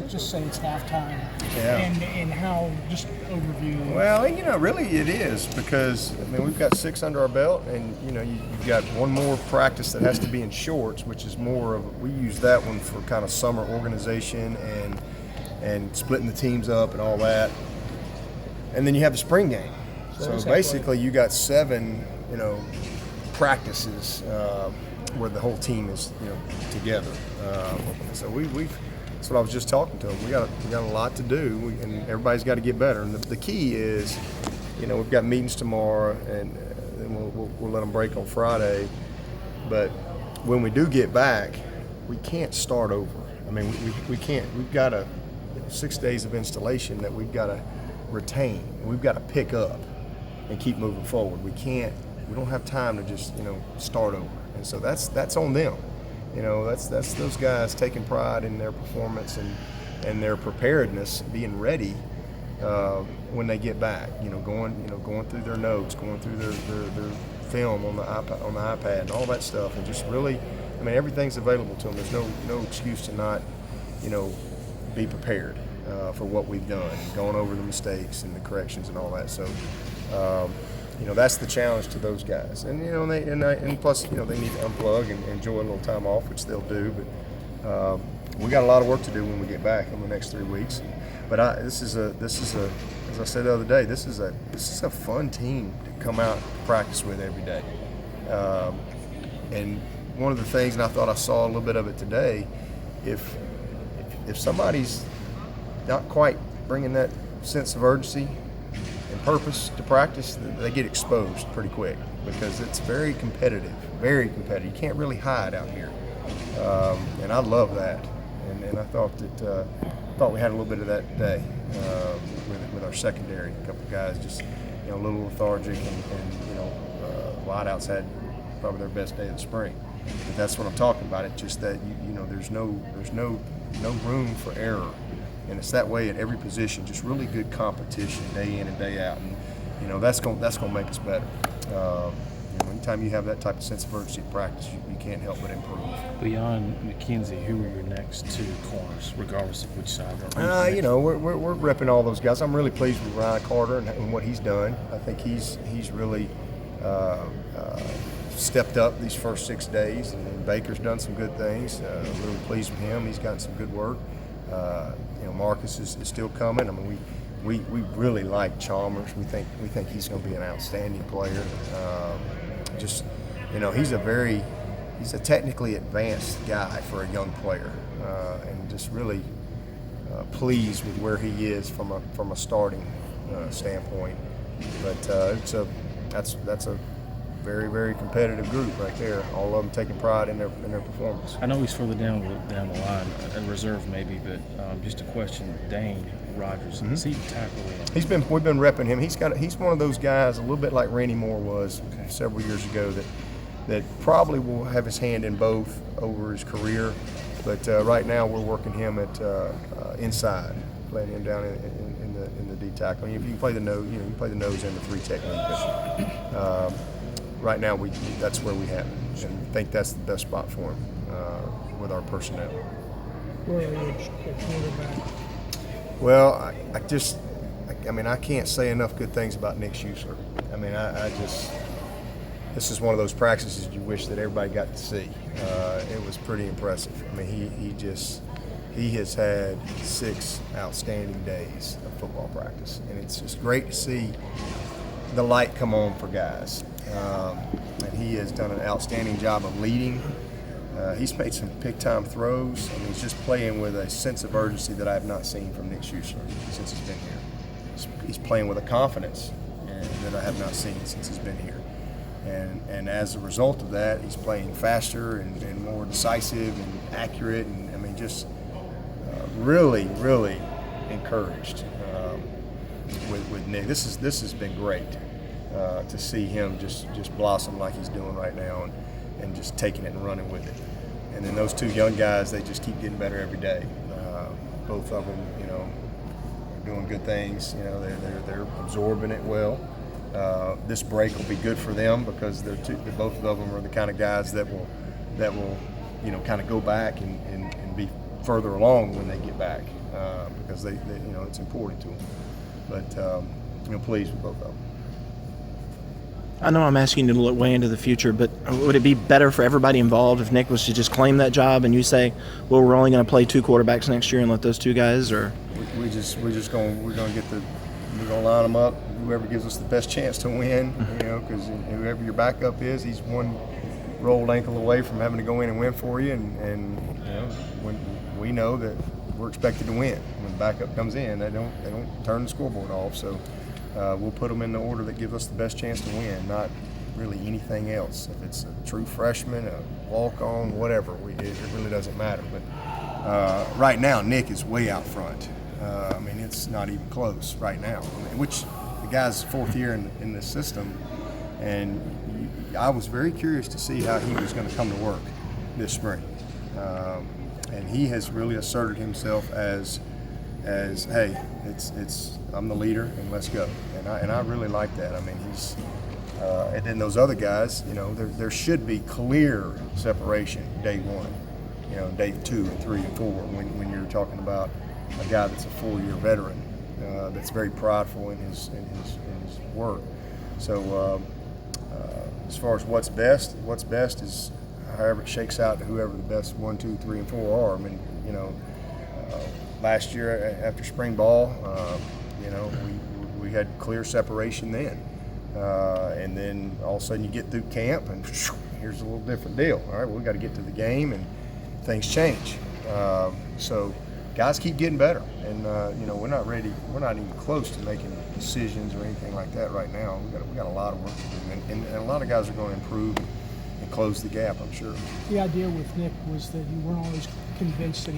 Just say it's halftime. Yeah. And how, just overview. Well, really it is because, we've got 6 under our belt, and, you've got one more practice that has to be in shorts, which is more of, we use that one for kind of summer organization and splitting the teams up and all that. And then you have the spring game. So basically you got 7, practices where the whole team is, together. So we've that's what I was just talking to them. We got a lot to do, and everybody's got to get better. And the key is, we've got meetings tomorrow, and then we'll let them break on Friday. But when we do get back, we can't start over. We can't. We've got 6 days of installation that we've got to retain. We've got to pick up and keep moving forward. We don't have time to just start over. And so that's on them. That's those guys taking pride in their performance and their preparedness, being ready when they get back. Going through their notes, going through their film on the iPad and all that stuff, and just really, everything's available to them. There's no excuse to not, be prepared for what we've done, going over the mistakes and the corrections and all that. So. That's the challenge to those guys, and and plus they need to unplug and enjoy a little time off, which they'll do. But we got a lot of work to do when we get back in the next 3 weeks. But this is a as I said the other day, this is a fun team to come out and practice with every day. And one of the things, and I thought I saw a little bit of it today, if somebody's not quite bringing that sense of urgency and purpose to practice, they get exposed pretty quick because it's very competitive, very competitive. You can't really hide out here, and I love that. And I thought we had a little bit of that today with our secondary. A couple of guys just a little lethargic, and wideouts had probably their best day of the spring. But that's what I'm talking about. It's just that there's no room for error. And it's that way at every position, just really good competition day in and day out. And, that's going to make us better. Anytime you have that type of sense of urgency in practice, you can't help but improve. Beyond McKenzie, who are your next 2 corners, regardless of which side? We're repping all those guys. I'm really pleased with Ryan Carter and what he's done. I think he's really stepped up these first 6 days, and Baker's done some good things. Really pleased with him. He's gotten some good work. Marcus is still coming. We really like Chalmers. We think he's going to be an outstanding player. He's a technically advanced guy for a young player, and just really pleased with where he is from a starting standpoint. But that's a very, very competitive group right there. All of them taking pride in their performance. I know he's further down the line, a reserve maybe, but just a question: Dane Rogers, is he tackling? We've been repping him. He's one of those guys, a little bit like Randy Moore was several years ago, that probably will have his hand in both over his career. But right now we're working him at inside, playing him down in the D tackle. If you can play the nose, you can play the nose and the 3 technique. But right now that's where we have him, and I think that's the best spot for him with our personnel. Where are you at quarterback? Well, I can't say enough good things about Nick Schuessler. This is one of those practices you wish that everybody got to see. It was pretty impressive. He has had 6 outstanding days of football practice, and it's just great to see the light come on for guys. And he has done an outstanding job of leading. He's made some big-time throws. He's just playing with a sense of urgency that I have not seen from Nick Schuessler since he's been here. He's playing with a confidence that I have not seen since he's been here. And as a result of that, he's playing faster and more decisive and accurate. And just really, really encouraged with Nick. This has been great to see him just blossom like he's doing right now, and just taking it and running with it. And then those 2 young guys, they just keep getting better every day. Both of them, are doing good things. They're absorbing it well. This break will be good for them because both of them are the kind of guys that will kind of go back and be further along when they get back because they you know, it's important to them. But you know, pleased with both of them. I know I'm asking you to look way into the future, but would it be better for everybody involved if Nick was to just claim that job and you say, well, we're only going to play 2 quarterbacks next year and let those 2 guys, or? We're gonna get we're gonna line them up. Whoever gives us the best chance to win, you know, because whoever your backup is, he's one rolled ankle away from having to go in and win for you. And you know, when we know that we're expected to win, when the backup comes in, they don't turn the scoreboard off. So we'll put them in the order that gives us the best chance to win, not really anything else. If it's a true freshman, a walk-on, whatever, it really doesn't matter. But right now, Nick is way out front. I mean, it's not even close right now. Which the guy's 4th year in this system, and I was very curious to see how he was going to come to work this spring. And he has really asserted himself as hey, it's I'm the leader and let's go. And I really like that. I mean, he's and then those other guys, you know, there should be clear separation day 1, you know, day 2 and 3 and 4 when you're talking about a guy that's a 4-year veteran that's very prideful in his work. So as far as what's best is however it shakes out to whoever the best 1, 2, 3, and 4 are. I mean, you know, last year after spring ball, you know, we had clear separation then, and then all of a sudden you get through camp and here's a little different deal. All right, well, we got to get to the game and things change. So guys keep getting better, and you know, we're not even close to making decisions or anything like that right now. We got a lot of work to do, and a lot of guys are going to improve and close the gap, I'm sure. The idea with Nick was that you weren't always convinced that